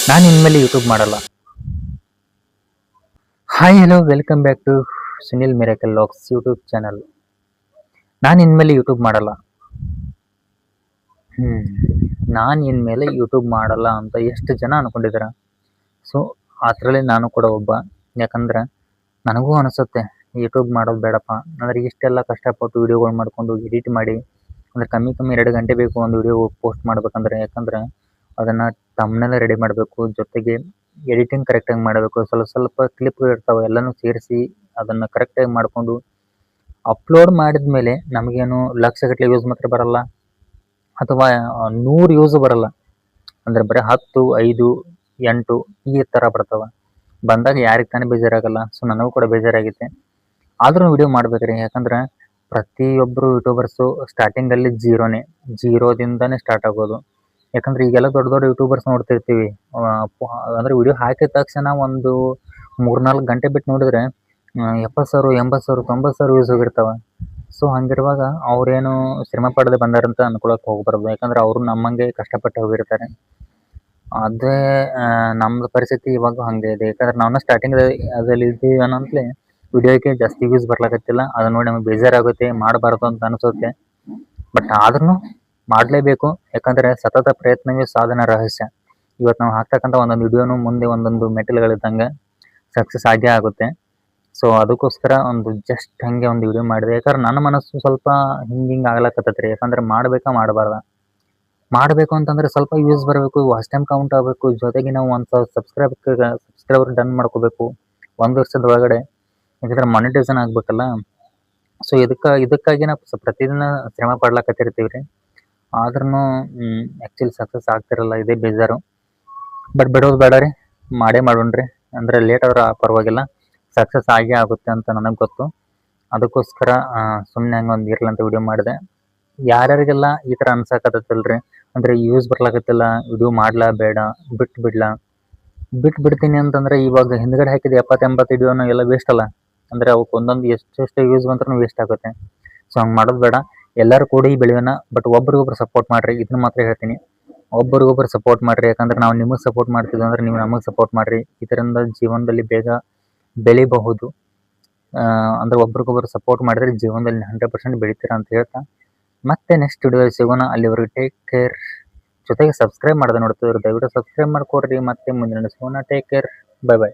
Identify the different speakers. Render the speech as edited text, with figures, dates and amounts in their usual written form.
Speaker 1: ನಾನು ಇನ್ಮೇಲೆ ಯೂಟ್ಯೂಬ್ ಮಾಡಲ್ಲ. Hi hello welcome back to Sunil miracle logs YouTube channel. ನಾನು ಇನ್ಮೇಲೆ ಯೂಟ್ಯೂಬ್ ಮಾಡಲ್ಲ. ಹ್ಮ್ ನಾನು ಇನ್ಮೇಲೆ ಯೂಟ್ಯೂಬ್ ಮಾಡಲ್ಲ ಅಂತ ಎಷ್ಟು ಜನ ಅನ್ಕೊಂಡಿದಾರ. ಸೊ ಅದರಲ್ಲಿ ನಾನು ಕೂಡ ಒಬ್ಬ. ಯಾಕಂದ್ರೆ ನನಗೂ ಅನಿಸುತ್ತೆ ಯೂಟ್ಯೂಬ್ ಮಾಡೋದು ಬೇಡಪ್ಪ. ಅಂದ್ರೆ ಇಷ್ಟೆಲ್ಲ ಕಷ್ಟಪಟ್ಟು ವಿಡಿಯೋಗಳು ಮಾಡ್ಕೊಂಡು ಎಡಿಟ್ ಮಾಡಿ, ಅಂದ್ರೆ ಕಮ್ಮಿ 2 ಗಂಟೆ ಬೇಕು ಒಂದು ವಿಡಿಯೋ ಪೋಸ್ಟ್ ಮಾಡ್ಬೇಕಂದ್ರೆ. ಯಾಕಂದ್ರೆ ಅದನ್ನ ತಮ್ಮನೆಲ್ಲ ರೆಡಿ ಮಾಡಬೇಕು, ಜೊತೆಗೆ ಎಡಿಟಿಂಗ್ ಕರೆಕ್ಟಾಗಿ ಮಾಡಬೇಕು, ಸ್ವಲ್ಪ ಸ್ವಲ್ಪ ಕ್ಲಿಪ್ಗಳು ಇರ್ತಾವೆ ಎಲ್ಲನೂ ಸೇರಿಸಿ ಅದನ್ನು ಕರೆಕ್ಟಾಗಿ ಮಾಡಿಕೊಂಡು ಅಪ್ಲೋಡ್ ಮಾಡಿದ ಮೇಲೆ ನಮಗೇನು ಲಕ್ಷಗಟ್ಟಲೆ ವ್ಯೂಸ್ ಮಾತ್ರ ಬರಲ್ಲ, ಅಥವಾ 100 ವ್ಯೂಸ್ ಬರಲ್ಲ. ಅಂದ್ರೆ ಬರೀ 10, 5, 8 ಈ ಥರ ಬರ್ತಾವೆ. ಬಂದಾಗ ಯಾರಿಗೆ ತಾನೇ ಬೇಜಾರಾಗಲ್ಲ. ಸೊ ನನಗೂ ಕೂಡ ಬೇಜಾರಾಗಿದೆ. ಆದ್ರೂ ವಿಡಿಯೋ ಮಾಡ್ಬೇಕ್ರಿ. ಯಾಕಂದ್ರೆ ಪ್ರತಿಯೊಬ್ಬರು ಯೂಟ್ಯೂಬರ್ಸು ಸ್ಟಾರ್ಟಿಂಗಲ್ಲಿ ಜೀರೋದಿಂದನೇ ಸ್ಟಾರ್ಟ್ ಆಗೋದು. ಯಾಕಂದ್ರೆ ಈಗೆಲ್ಲ ದೊಡ್ಡ ದೊಡ್ಡ ಯೂಟ್ಯೂಬರ್ಸ್ ನೋಡ್ತಿರ್ತೀವಿ. ಅಂದ್ರೆ ವಿಡಿಯೋ ಹಾಕಿದ ತಕ್ಷಣ ಒಂದು 3-4 ಗಂಟೆ ಬಿಟ್ಟು ನೋಡಿದ್ರೆ 70,000, 80,000, 90,000 ವ್ಯೂಸ್ ಹೋಗಿರ್ತಾವೆ. ಸೊ ಹಂಗಿರುವಾಗ ಅವ್ರೇನು ಶ್ರಮ ಪಡದೆ ಬಂದಾರಂತ ಅನ್ಕೊಳಕ್ ಹೋಗ್ಬಾರ್ದು. ಯಾಕಂದ್ರೆ ಅವರು ನಮ್ಮಂಗೆ ಕಷ್ಟಪಟ್ಟು ಹೋಗಿರ್ತಾರೆ. ಅದೇ ನಮ್ದು ಪರಿಸ್ಥಿತಿ ಇವಾಗ ಹಂಗೆ ಇದೆ. ಯಾಕಂದ್ರೆ ನಾವು ಸ್ಟಾರ್ಟಿಂಗ್ ಅದ್ರಲ್ಲಿ ಇದ್ದೀವಿ ಅನ್ನೋಂತಲೇ ವಿಡಿಯೋಕ್ಕೆ ಜಾಸ್ತಿ ವ್ಯೂಸ್ ಬರ್ಲಾಕತ್ತಿಲ್ಲ. ಅದನ್ನ ನೋಡಿ ನಮಗೆ ಬೇಜಾರಾಗುತ್ತೆ, ಮಾಡಬಾರ್ದು ಅಂತ ಅನಿಸುತ್ತೆ. ಬಟ್ ಆದ್ರೂ ಮಾಡಲೇಬೇಕು. ಯಾಕಂದ್ರೆ ಸತತ ಪ್ರಯತ್ನವೇ ಸಾಧನ ರಹಸ್ಯ. ಇವತ್ತು ನಾವು ಹಾಕ್ತಕ್ಕಂಥ ಒಂದೊಂದು ವಿಡಿಯೋನು ಮುಂದೆ ಒಂದೊಂದು ಮೆಟ್ಟಿಲುಗಳಿದ್ದಂಗೆ ಸಕ್ಸಸ್ ಆಗೇ ಆಗುತ್ತೆ. ಸೊ ಅದಕ್ಕೋಸ್ಕರ ಒಂದು ಜಸ್ಟ್ ಹಂಗೆ ಒಂದು ವಿಡಿಯೋ ಮಾಡಿದೆ. ಯಾಕಂದ್ರೆ ನನ್ನ ಮನಸ್ಸು ಸ್ವಲ್ಪ ಹಿಂಗೆ ಆಗ್ಲಕತ್ತೈತ್ರಿ. ಯಾಕಂದ್ರೆ ಮಾಡಬೇಕಾ ಮಾಡಬೇಕು ಅಂತಂದ್ರೆ ಸ್ವಲ್ಪ ವ್ಯೂಸ್ ಬರಬೇಕು, ವಾಚ್ ಟೈಮ್ ಕೌಂಟ್ ಆಗಬೇಕು, ಜೊತೆಗೆ ನಾವು 1,000 ಸಬ್ಸ್ಕ್ರೈಬರ್ ಡನ್ ಮಾಡ್ಕೋಬೇಕು 1 ವರ್ಷದ ಒಳಗಡೆ. ಯಾಕಂದ್ರೆ ಮಾನಿಟೈಸೇಷನ್ ಆಗ್ಬೇಕಲ್ಲ. ಸೊ ಇದಕ್ಕಾಗಿ ನಾವು ಪ್ರತಿದಿನ ಶ್ರಮ ಪಡ್ಲಾಕತ್ತಿರ್ತೀವಿ ರೀ. ಆದ್ರೂ ಆ್ಯಕ್ಚುಲಿ ಸಕ್ಸಸ್ ಆಗ್ತಿರಲ್ಲ, ಇದೇ ಬೇಜಾರು. ಬಟ್ ಬಿಡೋದು ಬೇಡ ರೀ, ಮಾಡೇ ಮಾಡೋಣ್ರಿ. ಅಂದರೆ ಲೇಟ್ ಆದ್ರೆ ಪರವಾಗಿಲ್ಲ, ಸಕ್ಸಸ್ ಆಗೇ ಆಗುತ್ತೆ ಅಂತ ನನಗೆ ಗೊತ್ತು. ಅದಕ್ಕೋಸ್ಕರ ಸುಮ್ಮನೆ ಹಂಗೆ ಒಂದು ಇರಲಿ ಅಂತ ವಿಡಿಯೋ ಮಾಡಿದೆ. ಯಾರ್ಯಾರಿಗೆಲ್ಲ ಈ ಥರ ಅನ್ಸಕತ್ತಲ್ರಿ, ಅಂದರೆ ಯೂಸ್ ಬರ್ಲಾಕತ್ತಿಲ್ಲ, ವಿಡಿಯೋ ಮಾಡ್ಲಾ ಬೇಡ, ಬಿಡ್ತೀನಿ ಅಂತಂದ್ರೆ ಇವಾಗ ಹಿಂದ್ಗಡೆ ಹಾಕಿದ 70-80 ವಿಡಿಯೋನ ಎಲ್ಲ ವೇಸ್ಟ್ ಅಲ್ಲ. ಅಂದರೆ ಅವಕ್ಕೆ ಒಂದೊಂದು ಎಷ್ಟೆಷ್ಟು ಯೂಸ್ ಬಂದ್ರೂ ವೇಸ್ಟ್ ಆಗುತ್ತೆ. ಸೊ ಹಂಗೆ ಮಾಡೋದು ಬೇಡ. ಎಲ್ಲರೂ ಕೂಡಿ ಬೆಳೆಯೋಣ. ಬಟ್ ಒಬ್ರಿಗೊಬ್ರು ಸಪೋರ್ಟ್ ಮಾಡಿರಿ, ಇದನ್ನ ಮಾತ್ರ ಹೇಳ್ತೀನಿ. ಒಬ್ರಿಗೊಬ್ರು ಸಪೋರ್ಟ್ ಮಾಡಿರಿ. ಯಾಕಂದ್ರೆ ನಾವು ನಿಮಗೆ ಸಪೋರ್ಟ್ ಮಾಡ್ತಿದ್ವಿ ಅಂದ್ರೆ ನೀವು ನಮಗೆ ಸಪೋರ್ಟ್ ಮಾಡಿರಿ. ಇದರಿಂದ ಜೀವನದಲ್ಲಿ ಬೇಗ ಬೆಳಿಬಹುದು. ಅಂದ್ರೆ ಒಬ್ರಿಗೊಬ್ರು ಸಪೋರ್ಟ್ ಮಾಡಿದ್ರೆ ಜೀವನದಲ್ಲಿ 100% ಬೆಳಿತೀರಾ ಅಂತ ಹೇಳ್ತಾ ಮತ್ತೆ ನೆಕ್ಸ್ಟ್ ವಿಡಿಯೋದಲ್ಲಿ ಸಿಗೋಣ. ಅಲ್ಲಿವರೆಗೂ ಟೇಕ್ ಕೇರ್. ಜೊತೆಗೆ ಸಬ್ಸ್ಕ್ರೈಬ್ ಮಾಡದೆ ನೋಡ್ತಿದ್ರು ದಯವಿಟ್ಟು ಸಬ್ಸ್ಕ್ರೈಬ್ ಮಾಡ್ಕೊಡ್ರಿ. ಮತ್ತೆ ಮುಂದಿನ ಸಿಗೋಣ. Take care, bye bye.